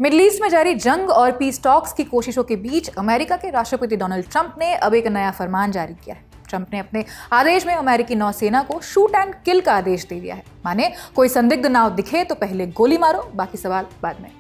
Middle east में जारी जंग और पीस टॉक्स की कोशिशों के बीच अमेरिका के राष्ट्रपति डोनाल्ड ट्रंप ने अब एक नया फरमान जारी किया है। ट्रंप ने अपने आदेश में अमेरिकी नौसेना को शूट एंड किल का आदेश दे दिया है। माने कोई संदिग्ध नाव दिखे तो पहले गोली मारो, बाकी सवाल बाद में।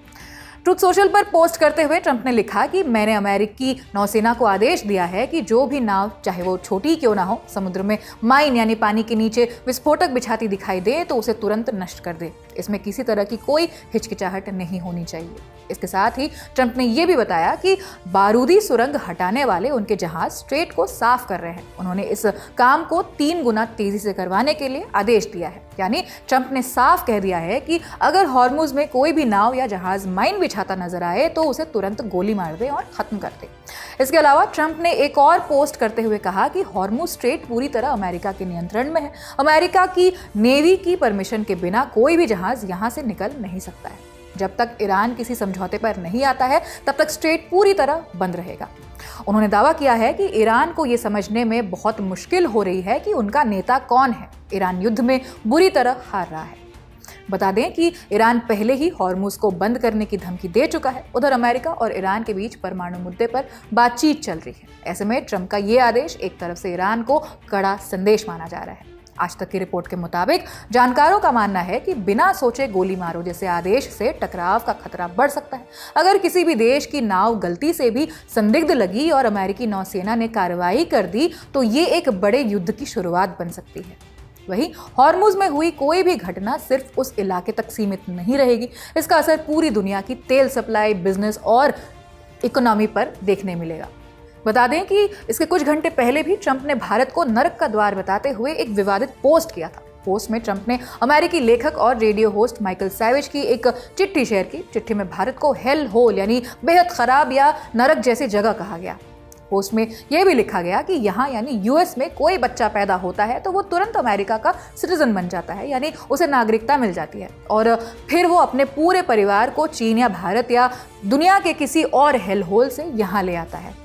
ट्रुथ सोशल पर पोस्ट करते हुए ट्रंप ने लिखा कि मैंने अमेरिकी नौसेना को आदेश दिया है कि जो भी नाव, चाहे वो छोटी क्यों ना हो, समुद्र में माइन यानी पानी के नीचे विस्फोटक बिछाती दिखाई दे तो उसे तुरंत नष्ट कर दे। इसमें किसी तरह की कोई हिचकिचाहट नहीं होनी चाहिए। इसके साथ ही ट्रंप ने यह भी बताया कि बारूदी सुरंग हटाने वाले उनके जहाज स्ट्रेट को साफ कर रहे हैं। उन्होंने इस काम को 3 गुना तेजी से करवाने के लिए आदेश दिया है। यानी ट्रंप ने साफ कह दिया है कि अगर हॉर्मुज में कोई भी नाव या जहाज माइन बिछाता नजर आए तो उसे तुरंत गोली मार दे और खत्म कर दे। इसके अलावा ट्रंप ने एक और पोस्ट करते हुए कहा कि हॉर्मुज स्ट्रेट पूरी तरह अमेरिका के नियंत्रण में है। अमेरिका की नेवी की परमिशन के बिना कोई भी जहाज यहां से निकल नहीं सकता है। जब तक ईरान किसी समझौते पर नहीं आता है तब तक स्ट्रेट पूरी तरह बंद रहेगा। उन्होंने दावा किया है कि ईरान को यह समझने में बहुत मुश्किल हो रही है कि उनका नेता कौन है। ईरान युद्ध में बुरी तरह हार रहा है। बता दें कि ईरान पहले ही हॉर्मुज को बंद करने की धमकी दे चुका है। उधर अमेरिका और ईरान के बीच परमाणु मुद्दे पर बातचीत चल रही है। ऐसे में ट्रंप का यह आदेश एक तरफ से ईरान को कड़ा संदेश माना जा रहा है। आज तक की रिपोर्ट के मुताबिक जानकारों का मानना है कि बिना सोचे गोली मारो जैसे आदेश से टकराव का खतरा बढ़ सकता है। अगर किसी भी देश की नाव गलती से भी संदिग्ध लगी और अमेरिकी नौसेना ने कार्रवाई कर दी तो ये एक बड़े युद्ध की शुरुआत बन सकती है। वहीं हॉर्मुज में हुई कोई भी घटना सिर्फ उस इलाके तक सीमित नहीं रहेगी। इसका असर पूरी दुनिया की तेल सप्लाई, बिजनेस और इकोनॉमी पर देखने मिलेगा। बता दें कि इसके कुछ घंटे पहले भी ट्रंप ने भारत को नरक का द्वार बताते हुए एक विवादित पोस्ट किया था। पोस्ट में ट्रंप ने अमेरिकी लेखक और रेडियो होस्ट माइकल सैवेज की एक चिट्ठी शेयर की। चिट्ठी में भारत को हेल होल यानी बेहद खराब या नरक जैसी जगह कहा गया। पोस्ट में यह भी लिखा गया कि यहाँ यानी यूएस में कोई बच्चा पैदा होता है तो वो तुरंत अमेरिका का सिटीजन बन जाता है, यानी उसे नागरिकता मिल जाती है और फिर वो अपने पूरे परिवार को चीन या भारत या दुनिया के किसी और हेल होल से यहाँ ले आता है।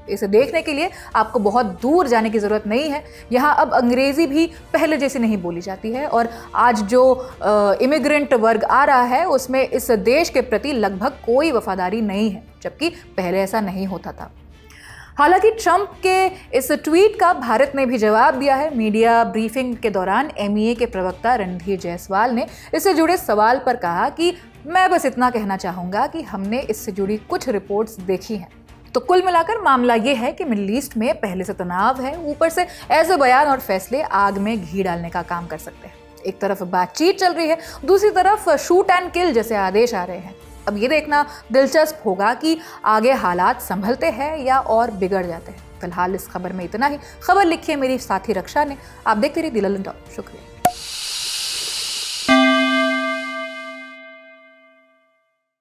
इसे देखने के लिए आपको बहुत दूर जाने की ज़रूरत नहीं है। यहाँ अब अंग्रेज़ी भी पहले जैसी नहीं बोली जाती है और आज जो इमिग्रेंट वर्ग आ रहा है उसमें इस देश के प्रति लगभग कोई वफादारी नहीं है, जबकि पहले ऐसा नहीं होता था। हालांकि ट्रंप के इस ट्वीट का भारत ने भी जवाब दिया है। मीडिया ब्रीफिंग के दौरान एमईए के प्रवक्ता रणधीर जायसवाल ने इससे जुड़े सवाल पर कहा कि मैं बस इतना कहना चाहूँगा कि हमने इससे जुड़ी कुछ रिपोर्ट्स देखी हैं। तो कुल मिलाकर मामला ये है कि मिडल ईस्ट में पहले से तनाव है, ऊपर से ऐसे बयान और फैसले आग में घी डालने का काम कर सकते हैं। एक तरफ बातचीत चल रही है, दूसरी तरफ शूट एंड किल जैसे आदेश आ रहे हैं। अब ये देखना दिलचस्प होगा कि आगे हालात संभलते हैं या और बिगड़ जाते हैं। फिलहाल इस खबर में इतना ही। खबर लिखी है मेरी साथी रक्षा ने। आप देखते रहिए दी ललन टॉक। शुक्रिया।